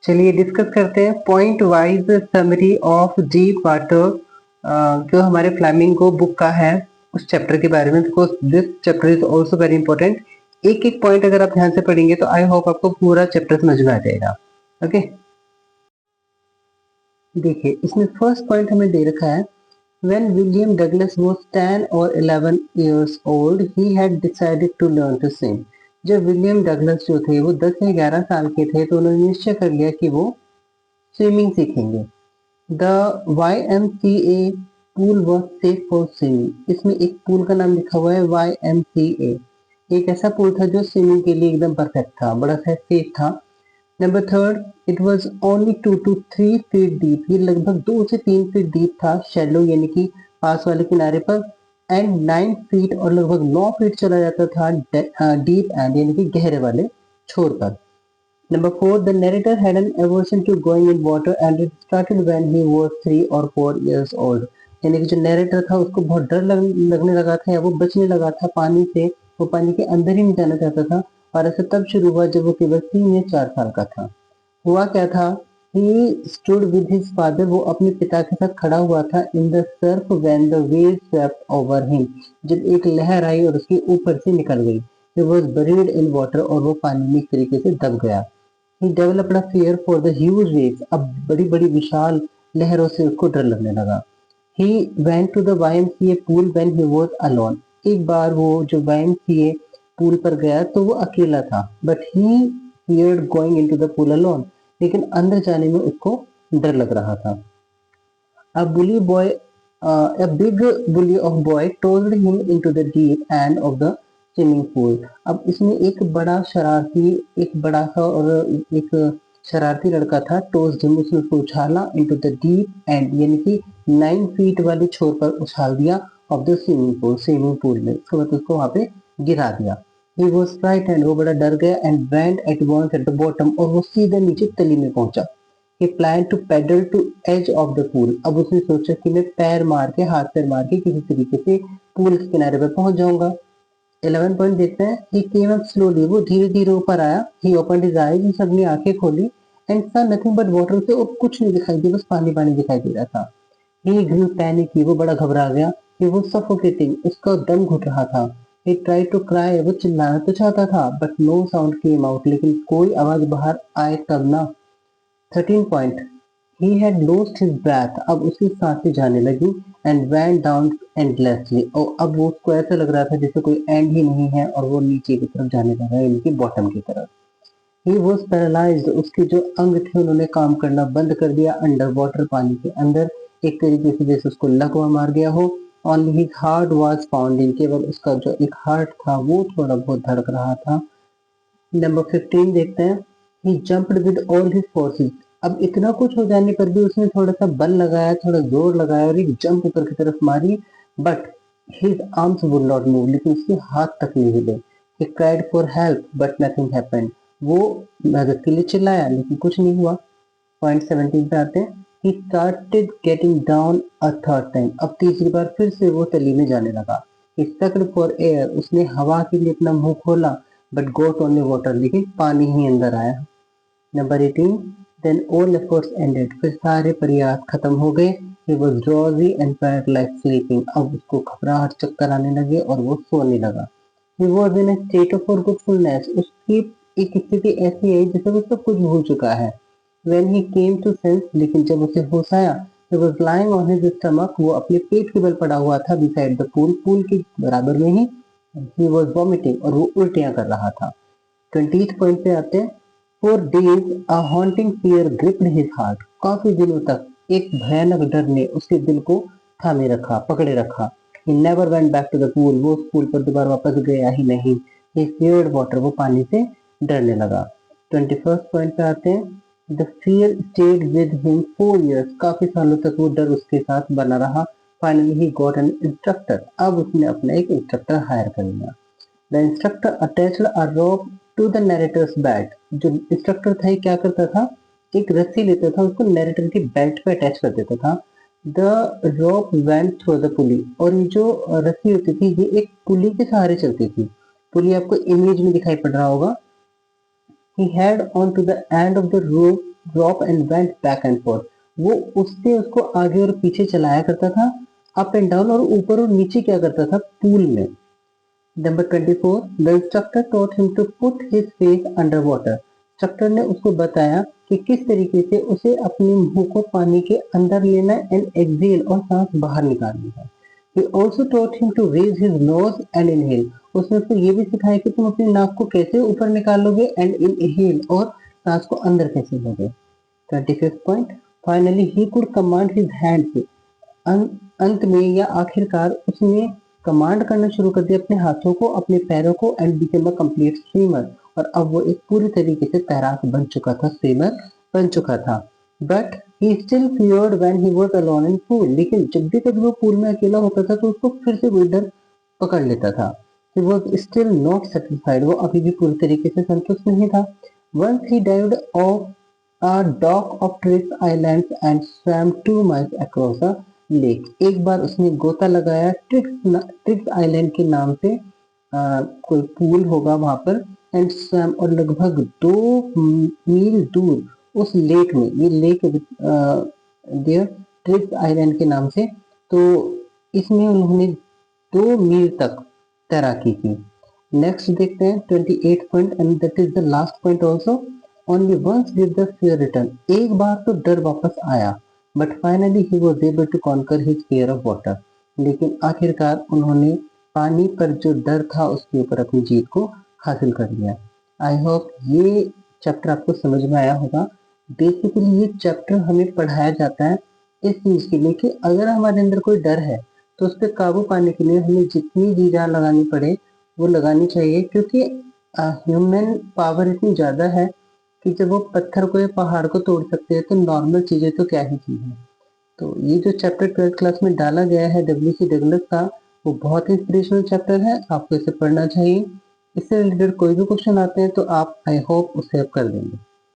चलिए डिस्कस करते हैं point wise summary of deep water जो हमारे फ्लैमिंगो बुक का है उस चैप्टर के बारे में, because this chapter is also very important. एक एक पॉइंट अगर आप ध्यान से पढ़ेंगे तो आई होप आपको पूरा चैप्टर समझ में आ जाएगा। ओके, देखिए इसमें फर्स्ट पॉइंट हमें दे रखा है, when William Douglas was 10 or 11 years old, he had decided to learn to swim। जब विलियम डगलस जो थे वो 10 या 11 साल के थे तो उन्होंने निश्चय कर लिया कि वो स्विमिंग सीखेंगे। The YMCA pool was safe for swimming. इसमें एक पूल का नाम लिखा हुआ है YMCA। एक ऐसा पूल था जो स्विमिंग के लिए एकदम परफेक्ट था, बड़ा सा सेफ था। Number third, it was only 2 to 3 feet deep. ये लगभग 2 से 3 फीट डीप था, शैलो यानी कि पास वाले किनारे पर। एंड 9 फीट और लगभग 9 फीट चला जाता था डीप एंड यानी कि गहरे वाले छोर पर। Number four, the narrator had an aversion to going in water and it started when he was 3 or 4 years old। यानी कि जो नरेटर था उसको बहुत डर लगने लगा था या वो बचने लगा था पानी से, वो पानी के अंदर ही नहीं जाना चाहता था। और ऐसा तब शुरू हुआ जब वो केवल 3 या 4 साल का था। हुआ क्या था, he stood with his father, वो अपने पिता के साथ खड़ा हुआ था in the Surf when the wave swept over him, जब एक लहर आई और उसके ऊपर से निकल गई। He was buried in water, और वो पानी में एक तरीके से दब गया। He developed a fear for the huge waves, अब बड़ी बड़ी विशाल लहरों से उसको डर लगने लगा। He went to the YMCA pool when he was alone. एक बार वो जो YMCA पूल पर गया तो वो अकेला था, but he feared going into the pool alone, लेकिन अंदर जाने में उसको डर लग रहा था। A bully boy, a big bully of boy tossed him into the deep end of the swimming pool। अब इसमें एक बड़ा सा और एक शरारती लड़का था, टोस्ड हिम, उसने उसको उछाला into the deep end यानी कि 9 फीट वाले छोर पर उछाल दिया of the स्विमिंग पूल में, उसके बाद उसको वहां पे गिरा दिया। He was frightened, वो बड़ा डर गया and went at once at the bottom, और वो सीधे नीचे तली में पहुंचा। He planned to paddle to edge of the pool। अब उसने सोचा कि मैं हाथ पैर मार के किसी तरीके से पूल के किनारे पर पहुंच जाऊंगा। 11 पॉइंट देखते हैं। He came up slowly, वो धीरे धीरे ऊपर आया। He opened his eyes, उसने अपनी आंखें खोली and saw nothing but water, उसे और कुछ नहीं दिखाई दिया, बस पानी पानी दिखाई दे रहा था। He grew panicky, वो बड़ा घबरा गया। He was suffocating, उसका दम घुट रहा था। He tried to cry, वो चिल्लाना तो चाहता था, but no sound came out, लेकिन कोई आवाज बाहर आए तब ना। 13 point, he had lost his breath, अब उसकी सांसें जाने लगी and went down endlessly, और अब वो उसको ऐसा लग रहा था जैसे कोई एंड ही नहीं है और वो नीचे की तरफ जाने लगा, यानी कि बॉटम की तरफ। he was paralyzed, उसके जो अंग थे उन्होंने काम करना बंद कर दिया अंडर वाटर, पानी के अंदर, एक तरीके से जैसे उसको लकवा मार गया हो। only his heart was pounding, केवल उसका जो एक हार्ट था वो थोड़ा बहुत धड़क रहा था। नंबर 15 देखते हैं। He jumped with all his forces, अब इतना कुछ हो जाने पर भी उसने थोड़ा सा बल लगाया, थोड़ा जोर लगाया और एक जंप ऊपर की तरफ मारी, but his arms would not move, लेकिन उसके हाथ तक नहीं हिले। He cried for help but nothing happened, वो मदद के लिए चिल्लाया लेकिन कुछ नहीं हुआ। पॉइंट 17 पे आते हैं। He started getting down a third time, अब तीसरी बार फिर से वो तली में जाने लगा। ही सक्ड फॉर एयर, उसने हवा के लिए अपना मुंह खोला, बट गोट ओनली वाटर, लेकिन पानी ही अंदर आया। Number 18, then all efforts ended, फिर सारे प्रयास खत्म हो गए। He was drowsy and felt like sleeping, अब उसको घबराहट, चक्कर आने लगे और वो सोने लगा। He was in a state of forgetfulness, उसकी एक स्थिति ऐसी है जैसे वो सब कुछ भूल चुका है। When he came to sense, लेकिन जब उसे होश आया, he was lying on his stomach, वो अपने पेट के बल पड़ा हुआ था, बिसाइड द पूल, पूल के बराबर में ही। ही वाज वॉमिटिंग, और वो उल्टियां कर रहा था। 20th पॉइंट पे आते हैं। For days a haunting fear gripped his heart, काफी दिनों तक एक भयानक डर ने उसके दिल को थामे रखा, पकड़े रखा। He never went back to the pool, वो उस पूल पर दोबारा वापस गया ही नहीं। ही फियर्ड वाटर, वो पानी से डरने लगा। 21st पॉइंट पे आते हैं। The fear stayed with him 4 years, काफी सालों तक वो डर उसके साथ बना रहा। Finally he got an instructor, अब उसने अपना एक इंस्ट्रक्टर हायर कर लिया। The instructor attached a rope to the narrator's belt, जो इंस्ट्रक्टर था ये क्या करता था, एक रस्सी लेता था, उसको नरेटर के बेल्ट पे अटैच कर देता था। The rope went through the पुली, और ये जो रस्सी होती थी ये एक पुली के सहारे चलती थी। पुली आपको इमेज में दिखाई पड़ रहा होगा। He held on to the end of the rope drop and went back and fourth. वो उससे उसको आगे और पीछे चलाया करता था, अप एंड डाउन, और ऊपर और नीचे क्या करता था पूल में। Number 24, the instructor taught him to put his face under water. Instructor ने उसको बताया कि किस तरीके से उसे अपने मुंह को पानी के अंदर लेना है एंड एक्सेल और सांस बाहर निकालनी है। He also taught him to raise his nose and inhale. उसने उसको ये भी सिखाया कि तुम अपनी नाक को कैसे ऊपर निकालोगे एंड इनहेल और सांस को अंदर कैसे लोगे। 25th point, finally he could command his hands. अंत में या आखिरकार उसने कमांड करना शुरू कर दिया अपने हाथों को, अपने पैरों को, and became a complete swimmer. और अब वो एक पूरी तरीके से तैराक बन चुका था, स्विमर बन चुका था। But he still feared when he was alone in pool. लेकिन जब भी कभी वो पूल में अकेला होता था तो उसको फिर से वही डर पकड़ लेता था। He was still not satisfied. वो अभी भी पूरी तरीके से संतुष्ट नहीं था। Once he dived off a dock of Trix Islands and swam 2 miles across a lake. एक बार उसने गोता लगाया ट्रिक्स आइलैंड के नाम से, कोई पूल होगा वहां पर, एंड स्वैम, और लगभग 2 मील दूर उस लेक में, ये लेक देयर ट्रिक्स आइलैंड के नाम से, तो इसमें उन्होंने 2 मील तक तैराकी की। नेक्स्ट देखते हैं 28 point, and that is the last point also. Only once did the fear return. एक बार तो डर वापस आया, but finally he was able to conquer his fear of water. लेकिन आखिरकार उन्होंने पानी पर जो डर था उसके ऊपर अपनी जीत को हासिल कर लिया। आई होप ये चैप्टर आपको समझ में आया होगा। बेसिकली ये चैप्टर हमें पढ़ाया जाता है इस चीज के लिए कि अगर हमारे अंदर कोई डर है तो उस पर काबू पाने के लिए हमें जितनी जी जान लगानी पड़े वो लगानी चाहिए, क्योंकि ह्यूमन पावर इतनी ज्यादा है कि जब वो पत्थर को या पहाड़ को तोड़ सकते हैं तो नॉर्मल चीजें तो क्या ही चीज है। तो ये जो चैप्टर 12th क्लास में डाला गया है डब्ल्यू.सी. डगलस का, वो बहुत इंस्पिरेशनल चैप्टर है, आपको इसे पढ़ना चाहिए। इससे रिलेटेड कोई भी क्वेश्चन आते हैं तो आप आई होप उसे आप कर देंगे।